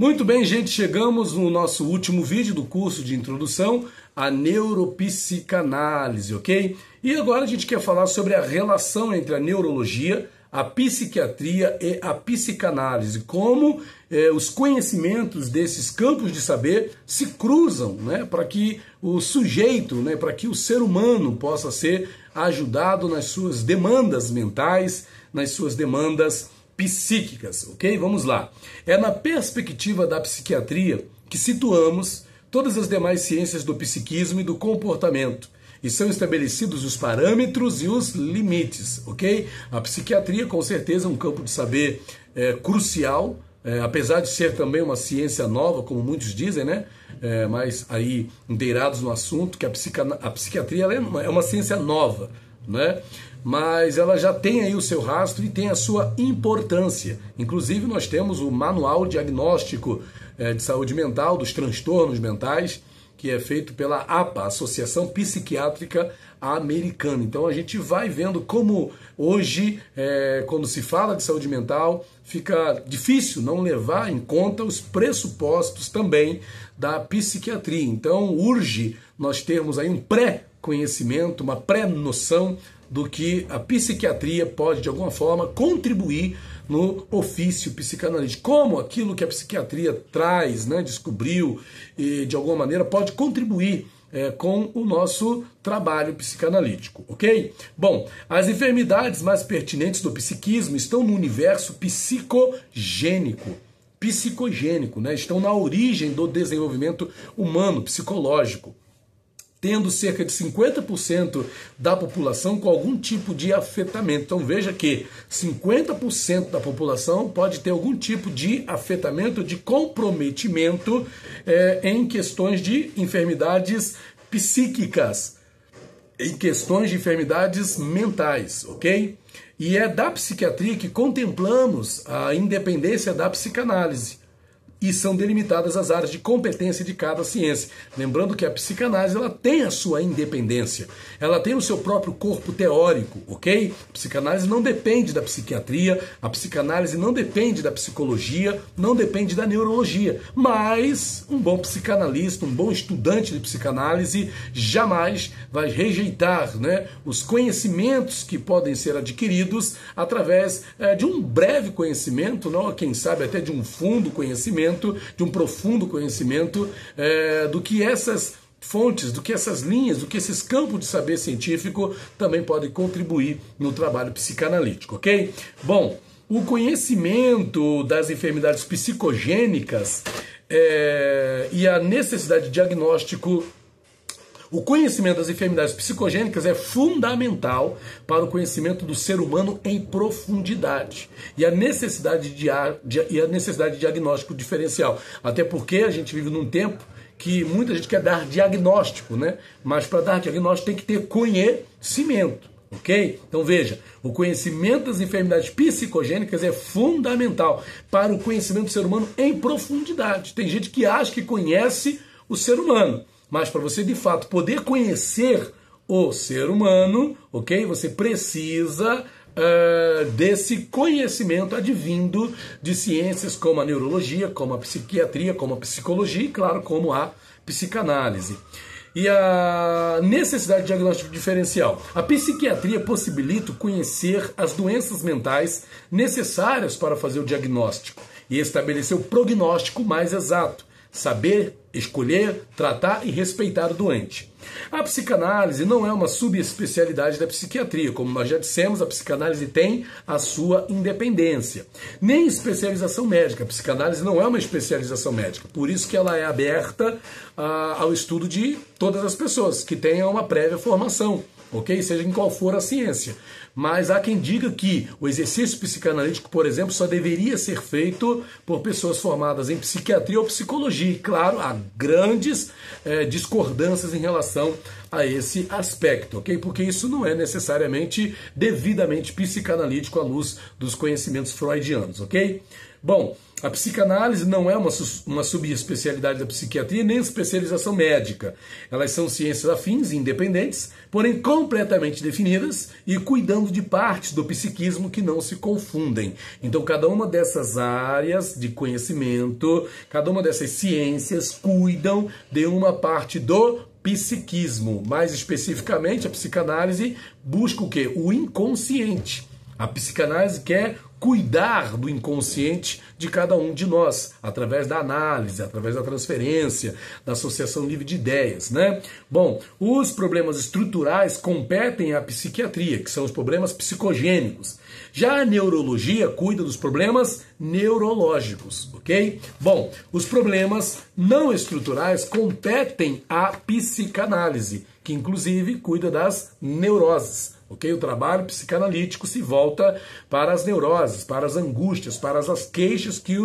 Muito bem, gente, chegamos no nosso último vídeo do curso de introdução à neuropsicanálise, ok? E agora a gente quer falar sobre a relação entre a neurologia, a psiquiatria e a psicanálise, como os conhecimentos desses campos de saber se cruzam, né, para que o sujeito, né, para que o ser humano possa ser ajudado nas suas demandas mentais, nas suas demandas psíquicas, ok? Vamos lá. É na perspectiva da psiquiatria que situamos todas as demais ciências do psiquismo e do comportamento, e são estabelecidos os parâmetros e os limites, ok? A psiquiatria, com certeza, é um campo de saber crucial, apesar de ser também uma ciência nova, como muitos dizem, né? Mas aí, inteirados no assunto, que a psiquiatria ela é uma ciência nova, né? Mas ela já tem aí o seu rastro e tem a sua importância. Inclusive, nós temos o Manual Diagnóstico de Saúde Mental, dos Transtornos Mentais, que é feito pela APA, Associação Psiquiátrica Americana. Então a gente vai vendo como hoje, quando se fala de saúde mental, fica difícil não levar em conta os pressupostos também da psiquiatria. Então urge nós termos aí um pré-conhecimento, uma pré-noção do que a psiquiatria pode, de alguma forma, contribuir no ofício psicanalítico. Como aquilo que a psiquiatria traz, né, descobriu, e de alguma maneira pode contribuir com o nosso trabalho psicanalítico, ok? Bom, as enfermidades mais pertinentes do psiquismo estão no universo psicogênico, né? Estão na origem do desenvolvimento humano, psicológico, tendo cerca de 50% da população com algum tipo de afetamento. Então veja que 50% da população pode ter algum tipo de afetamento, de comprometimento em questões de enfermidades psíquicas, em questões de enfermidades mentais, ok? E é da psiquiatria que contemplamos a independência da psicanálise. E são delimitadas as áreas de competência de cada ciência. Lembrando que a psicanálise ela tem a sua independência, ela tem o seu próprio corpo teórico, ok? A psicanálise não depende da psiquiatria, a psicanálise não depende da psicologia, não depende da neurologia. Mas um bom psicanalista, um bom estudante de psicanálise jamais vai rejeitar, né, os conhecimentos que podem ser adquiridos através de um breve conhecimento, não, quem sabe até de um fundo conhecimento, de um profundo conhecimento do que essas fontes, do que essas linhas, do que esses campos de saber científico também podem contribuir no trabalho psicanalítico, ok? Bom, o conhecimento das enfermidades psicogênicas e a necessidade de diagnóstico. O conhecimento das enfermidades psicogênicas é fundamental para o conhecimento do ser humano em profundidade e a necessidade de diagnóstico diferencial. Até porque a gente vive num tempo que muita gente quer dar diagnóstico, né? Mas para dar diagnóstico tem que ter conhecimento, ok? Então veja, o conhecimento das enfermidades psicogênicas é fundamental para o conhecimento do ser humano em profundidade. Tem gente que acha que conhece o ser humano, mas para você, de fato, poder conhecer o ser humano, ok? Você precisa desse conhecimento advindo de ciências como a neurologia, como a psiquiatria, como a psicologia e, claro, como a psicanálise. E a necessidade de diagnóstico diferencial. A psiquiatria possibilita conhecer as doenças mentais necessárias para fazer o diagnóstico e estabelecer o prognóstico mais exato. Saber escolher, tratar e respeitar o doente. A psicanálise não é uma subespecialidade da psiquiatria. Como nós já dissemos, a psicanálise tem a sua independência. Nem especialização médica. A psicanálise não é uma especialização médica. Por isso que ela é aberta ao estudo de todas as pessoas que tenham uma prévia formação, ok? Seja em qual for a ciência. Mas há quem diga que o exercício psicanalítico, por exemplo, só deveria ser feito por pessoas formadas em psiquiatria ou psicologia. E, claro, há grandes discordâncias em relação a esse aspecto, ok? Porque isso não é necessariamente devidamente psicanalítico à luz dos conhecimentos freudianos, ok? Bom, a psicanálise não é uma subespecialidade da psiquiatria nem especialização médica. Elas são ciências afins e independentes, porém completamente definidas e cuidando de partes do psiquismo que não se confundem. Então, cada uma dessas áreas de conhecimento, cada uma dessas ciências cuidam de uma parte do psiquismo. Mais especificamente, a psicanálise busca o quê? O inconsciente. A psicanálise quer cuidar do inconsciente de cada um de nós, através da análise, através da transferência, da associação livre de ideias, né? Bom, os problemas estruturais competem à psiquiatria, que são os problemas psicogênicos. Já a neurologia cuida dos problemas neurológicos, ok? Bom, os problemas não estruturais competem à psicanálise, que inclusive cuida das neuroses. Ok? O trabalho psicanalítico se volta para as neuroses, para as angústias, para as queixas que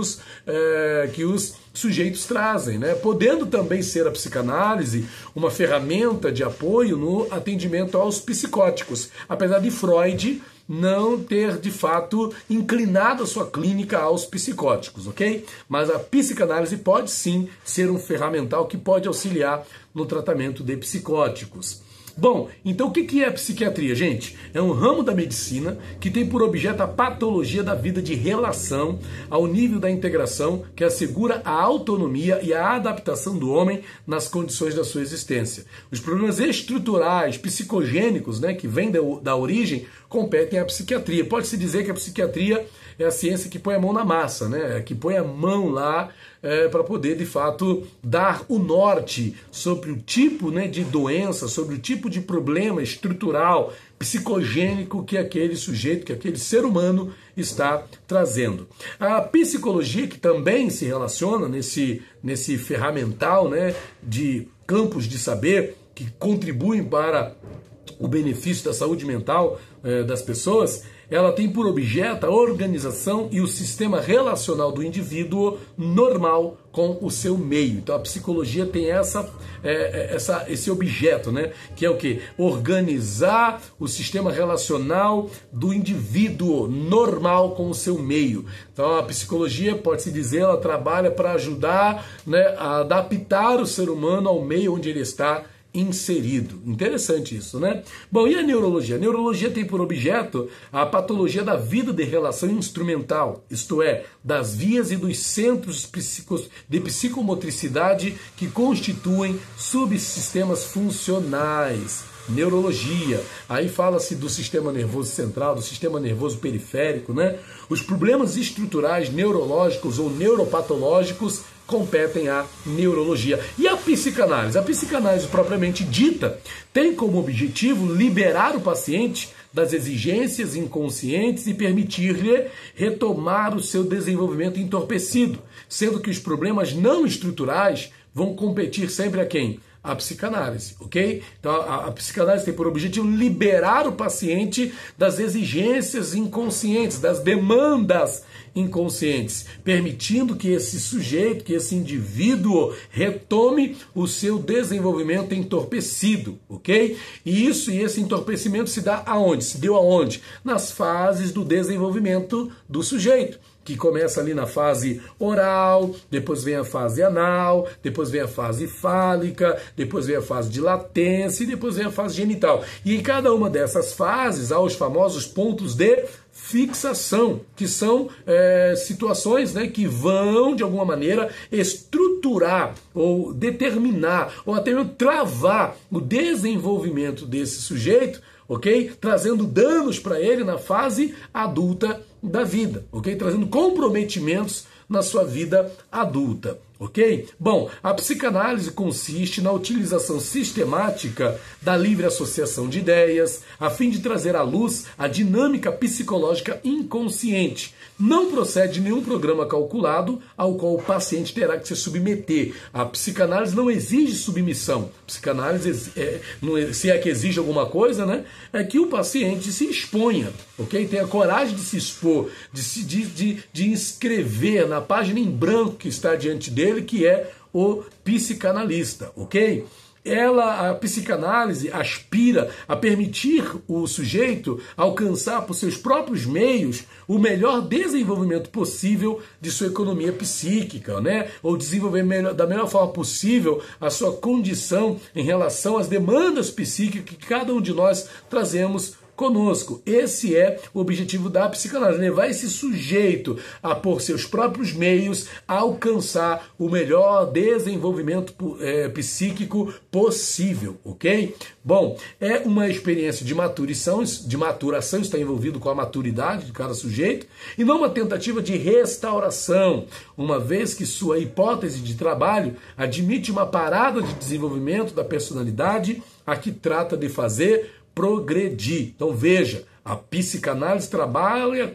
os sujeitos trazem, né? Podendo também ser a psicanálise uma ferramenta de apoio no atendimento aos psicóticos, apesar de Freud não ter, de fato, inclinado a sua clínica aos psicóticos, ok? Mas a psicanálise pode sim ser um ferramental que pode auxiliar no tratamento de psicóticos. Bom, então o que é a psiquiatria, gente? É um ramo da medicina que tem por objeto a patologia da vida de relação ao nível da integração que assegura a autonomia e a adaptação do homem nas condições da sua existência. Os problemas estruturais, psicogênicos, né, que vêm da origem, competem à psiquiatria. Pode-se dizer que a psiquiatria é a ciência que põe a mão na massa, né? Que põe a mão lá para poder, de fato, dar o norte sobre o tipo, né, de doença, sobre o tipo de problema estrutural, psicogênico que aquele sujeito, que aquele ser humano está trazendo. A psicologia, que também se relaciona nesse ferramental, né, de campos de saber que contribuem para o benefício da saúde mental das pessoas, ela tem por objeto a organização e o sistema relacional do indivíduo normal com o seu meio. Então a psicologia tem esse objeto, né? Que é o quê? Organizar o sistema relacional do indivíduo normal com o seu meio. Então a psicologia, pode-se dizer, ela trabalha para ajudar, né, a adaptar o ser humano ao meio onde ele está inserido. Interessante isso, né? Bom, e a neurologia? A neurologia tem por objeto a patologia da vida de relação instrumental, isto é, das vias e dos centros de psicomotricidade que constituem subsistemas funcionais. Neurologia, aí fala-se do sistema nervoso central, do sistema nervoso periférico, né? Os problemas estruturais neurológicos ou neuropatológicos competem à neurologia. E a psicanálise? A psicanálise propriamente dita tem como objetivo liberar o paciente das exigências inconscientes e permitir-lhe retomar o seu desenvolvimento entorpecido, sendo que os problemas não estruturais vão competir sempre a quem? A psicanálise, ok? Então a psicanálise tem por objetivo liberar o paciente das exigências inconscientes, das demandas inconscientes, permitindo que esse sujeito, que esse indivíduo retome o seu desenvolvimento entorpecido, ok? E esse entorpecimento se dá aonde? Se deu aonde? Nas fases do desenvolvimento do sujeito, que começa ali na fase oral, depois vem a fase anal, depois vem a fase fálica, depois vem a fase de latência e depois vem a fase genital. E em cada uma dessas fases há os famosos pontos de fixação, que são situações, né, que vão, de alguma maneira, estruturar ou determinar ou até mesmo travar o desenvolvimento desse sujeito, ok? Trazendo danos para ele na fase adulta da vida, ok? Trazendo comprometimentos na sua vida adulta, ok? Bom, a psicanálise consiste na utilização sistemática da livre associação de ideias, a fim de trazer à luz a dinâmica psicológica inconsciente. Não procede nenhum programa calculado ao qual o paciente terá que se submeter. A psicanálise não exige submissão. A psicanálise, se é que exige alguma coisa, né, é que o paciente se exponha, ok? Tenha coragem de se expor, de inscrever na página em branco que está diante dele, que é o psicanalista, ok? a psicanálise aspira a permitir o sujeito alcançar por seus próprios meios o melhor desenvolvimento possível de sua economia psíquica, né? Ou desenvolver da melhor forma possível a sua condição em relação às demandas psíquicas que cada um de nós trazemos conosco. Esse é o objetivo da psicanálise, levar esse sujeito a, por seus próprios meios, a alcançar o melhor desenvolvimento psíquico possível, ok? Bom, é uma experiência de maturação, está envolvido com a maturidade de cada sujeito, e não uma tentativa de restauração, uma vez que sua hipótese de trabalho admite uma parada de desenvolvimento da personalidade, a que trata de fazer progredir. Então veja, a psicanálise trabalha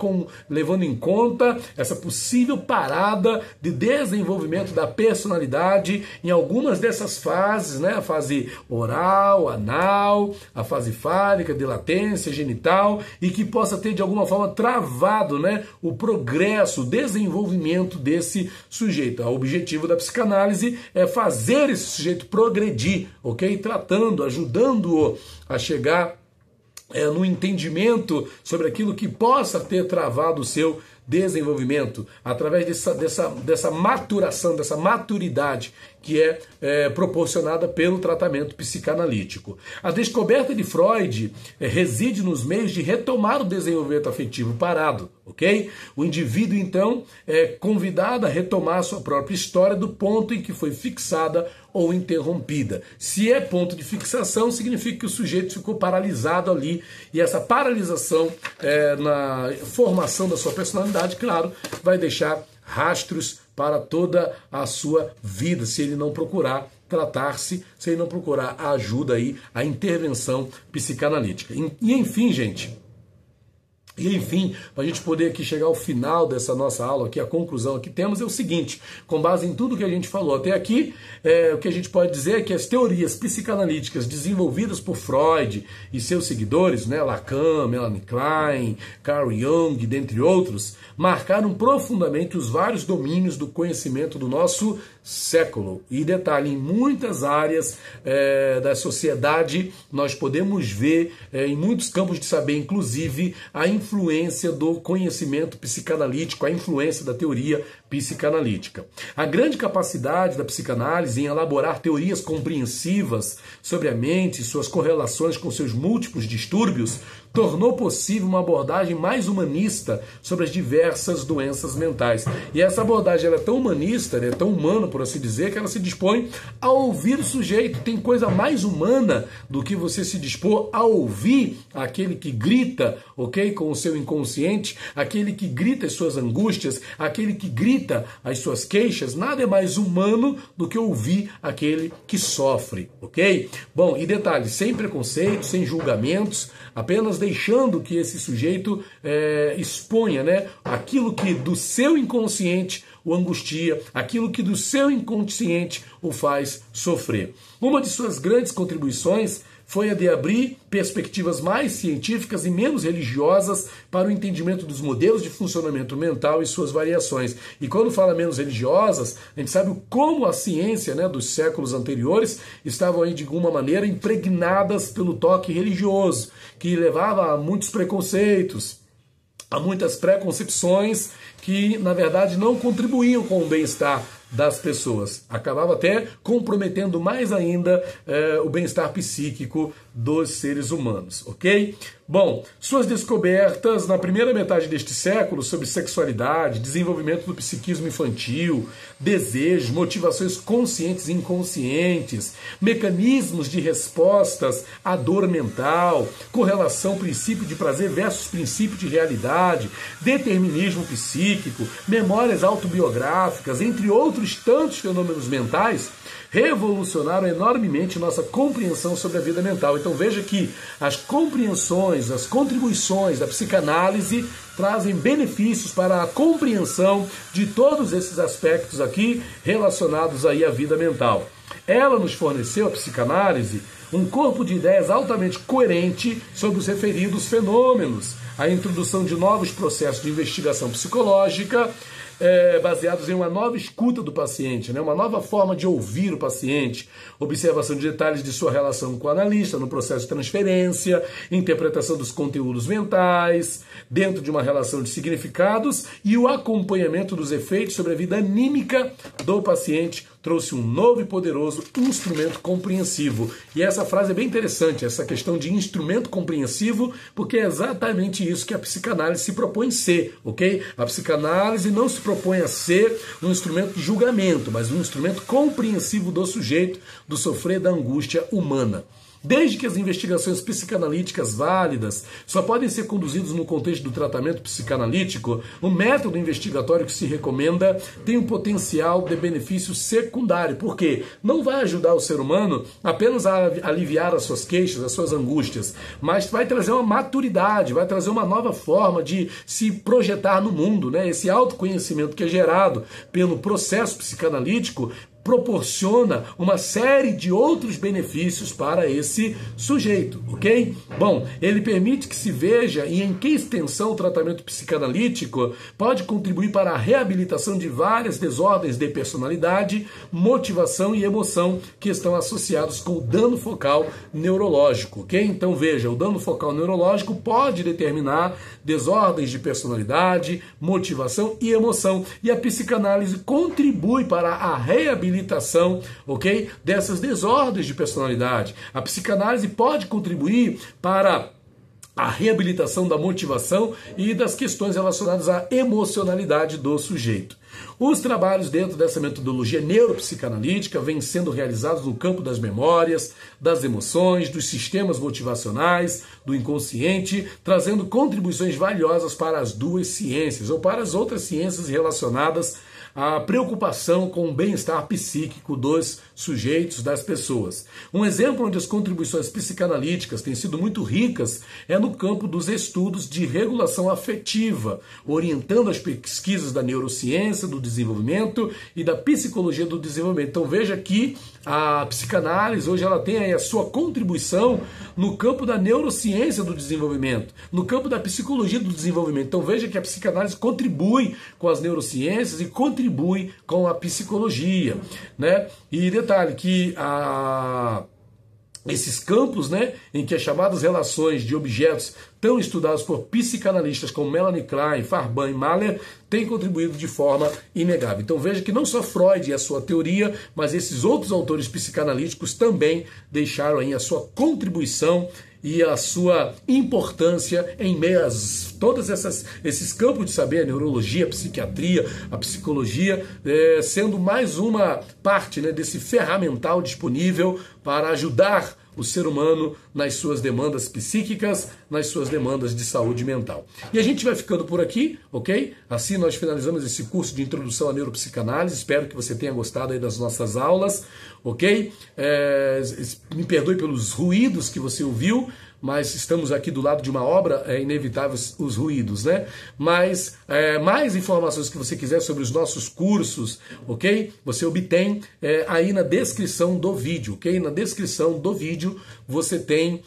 levando em conta essa possível parada de desenvolvimento da personalidade em algumas dessas fases, né? A fase oral, anal, a fase fálica, de latência, genital, e que possa ter de alguma forma travado, né, o progresso, o desenvolvimento desse sujeito. O objetivo da psicanálise é fazer esse sujeito progredir, ok? Tratando, ajudando-o a chegar no entendimento sobre aquilo que possa ter travado o seu desenvolvimento, através dessa maturação, dessa maturidade que é proporcionada pelo tratamento psicanalítico. A descoberta de Freud reside nos meios de retomar o desenvolvimento afetivo parado, ok? O indivíduo, então, é convidado a retomar a sua própria história do ponto em que foi fixada ou interrompida. Se é ponto de fixação, significa que o sujeito ficou paralisado ali, e essa paralisação na formação da sua personalidade, claro, vai deixar rastros para toda a sua vida, se ele não procurar tratar-se, se ele não procurar a ajuda aí, a intervenção psicanalítica. E enfim, gente, para a gente poder aqui chegar ao final dessa nossa aula, aqui, a conclusão que temos é o seguinte: com base em tudo que a gente falou até aqui, o que a gente pode dizer é que as teorias psicanalíticas desenvolvidas por Freud e seus seguidores, né, Lacan, Melanie Klein, Carl Jung, dentre outros, marcaram profundamente os vários domínios do conhecimento do nosso século. E detalhe, em muitas áreas da sociedade nós podemos ver, em muitos campos de saber, inclusive, a influência do conhecimento psicanalítico, a influência da teoria psicanalítica. A grande capacidade da psicanálise em elaborar teorias compreensivas sobre a mente e suas correlações com seus múltiplos distúrbios tornou possível uma abordagem mais humanista sobre as diversas doenças mentais. E essa abordagem ela é tão humanista, é tão humana, por assim dizer, que ela se dispõe a ouvir o sujeito. Tem coisa mais humana do que você se dispor a ouvir aquele que grita, ok, com o seu inconsciente, aquele que grita as suas angústias, aquele que grita as suas queixas. Nada é mais humano do que ouvir aquele que sofre, ok? Bom, e detalhe, sem preconceito, sem julgamentos, apenas deixando que esse sujeito exponha, né, aquilo que do seu inconsciente o angustia, aquilo que do seu inconsciente o faz sofrer. Uma de suas grandes contribuições foi a de abrir perspectivas mais científicas e menos religiosas para o entendimento dos modelos de funcionamento mental e suas variações. E quando fala menos religiosas, a gente sabe como a ciência, né, dos séculos anteriores estavam aí de alguma maneira impregnadas pelo toque religioso, que levava a muitos preconceitos, a muitas preconcepções que, na verdade, não contribuíam com o bem-estar das pessoas. Acabava até comprometendo mais ainda o bem-estar psíquico dos seres humanos, ok? Bom, suas descobertas na primeira metade deste século sobre sexualidade, desenvolvimento do psiquismo infantil, desejos, motivações conscientes e inconscientes, mecanismos de respostas à dor mental, correlação princípio de prazer versus princípio de realidade, determinismo psíquico, memórias autobiográficas, entre outros tantos fenômenos mentais, revolucionaram enormemente nossa compreensão sobre a vida mental. Então veja que as compreensões, as contribuições da psicanálise trazem benefícios para a compreensão de todos esses aspectos aqui relacionados aí à vida mental. Ela nos forneceu, a psicanálise, um corpo de ideias altamente coerente sobre os referidos fenômenos, a introdução de novos processos de investigação psicológica, baseados em uma nova escuta do paciente, né? Uma nova forma de ouvir o paciente, observação de detalhes de sua relação com o analista no processo de transferência, interpretação dos conteúdos mentais, dentro de uma relação de significados e o acompanhamento dos efeitos sobre a vida anímica do paciente trouxe um novo e poderoso instrumento compreensivo. E essa frase é bem interessante, essa questão de instrumento compreensivo, porque é exatamente isso que a psicanálise se propõe ser, ok? A psicanálise não se propõe a ser um instrumento de julgamento, mas um instrumento compreensivo do sujeito, do sofrer, da angústia humana. Desde que as investigações psicanalíticas válidas só podem ser conduzidas no contexto do tratamento psicanalítico, o método investigatório que se recomenda tem um potencial de benefício secundário, porque não vai ajudar o ser humano apenas a aliviar as suas queixas, as suas angústias, mas vai trazer uma maturidade, vai trazer uma nova forma de se projetar no mundo, né? Esse autoconhecimento que é gerado pelo processo psicanalítico proporciona uma série de outros benefícios para esse sujeito, ok? Bom, ele permite que se veja e em que extensão o tratamento psicanalítico pode contribuir para a reabilitação de várias desordens de personalidade, motivação e emoção que estão associados com o dano focal neurológico, ok? Então veja, o dano focal neurológico pode determinar desordens de personalidade, motivação e emoção, e a psicanálise contribui para a reabilitação, ok, dessas desordens de personalidade. A psicanálise pode contribuir para a reabilitação da motivação e das questões relacionadas à emocionalidade do sujeito. Os trabalhos dentro dessa metodologia neuropsicanalítica vêm sendo realizados no campo das memórias, das emoções, dos sistemas motivacionais, do inconsciente, trazendo contribuições valiosas para as duas ciências ou para as outras ciências relacionadas à preocupação com o bem-estar psíquico dos sujeitos, das pessoas. Um exemplo onde as contribuições psicanalíticas têm sido muito ricas é no campo dos estudos de regulação afetiva, orientando as pesquisas da neurociência, do desenvolvimento e da psicologia do desenvolvimento. Então veja que a psicanálise hoje ela tem aí a sua contribuição no campo da neurociência do desenvolvimento, no campo da psicologia do desenvolvimento. Então veja que a psicanálise contribui com as neurociências e contribui com a psicologia, né? E detalhe que esses campos, né, em que as chamadas relações de objetos tão estudados por psicanalistas como Melanie Klein, Farban e Mahler, têm contribuído de forma inegável. Então veja que não só Freud e a sua teoria, mas esses outros autores psicanalíticos também deixaram aí a sua contribuição e a sua importância em meio a todos esses campos de saber, a neurologia, a psiquiatria, a psicologia, sendo mais uma parte, né, desse ferramental disponível para ajudar o ser humano nas suas demandas psíquicas, nas suas demandas de saúde mental. E a gente vai ficando por aqui, ok? Assim nós finalizamos esse curso de introdução à neuropsicanálise. Espero que você tenha gostado aí das nossas aulas, ok? Me perdoe pelos ruídos que você ouviu, mas estamos aqui do lado de uma obra, é inevitável os ruídos, né? Mas mais informações que você quiser sobre os nossos cursos, ok? Você obtém aí na descrição do vídeo, ok? Na descrição do vídeo você tem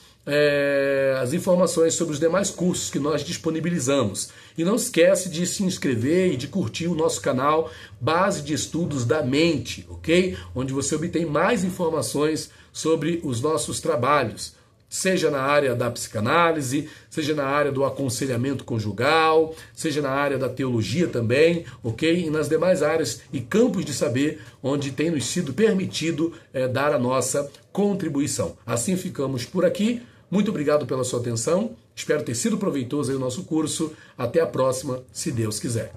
as informações sobre os demais cursos que nós disponibilizamos. E não esquece de se inscrever e de curtir o nosso canal Base de Estudos da Mente, ok? Onde você obtém mais informações sobre os nossos trabalhos, seja na área da psicanálise, seja na área do aconselhamento conjugal, seja na área da teologia também, ok? E nas demais áreas e campos de saber onde tem nos sido permitido dar a nossa contribuição. Assim ficamos por aqui. Muito obrigado pela sua atenção. Espero ter sido proveitoso aí o nosso curso. Até a próxima, se Deus quiser.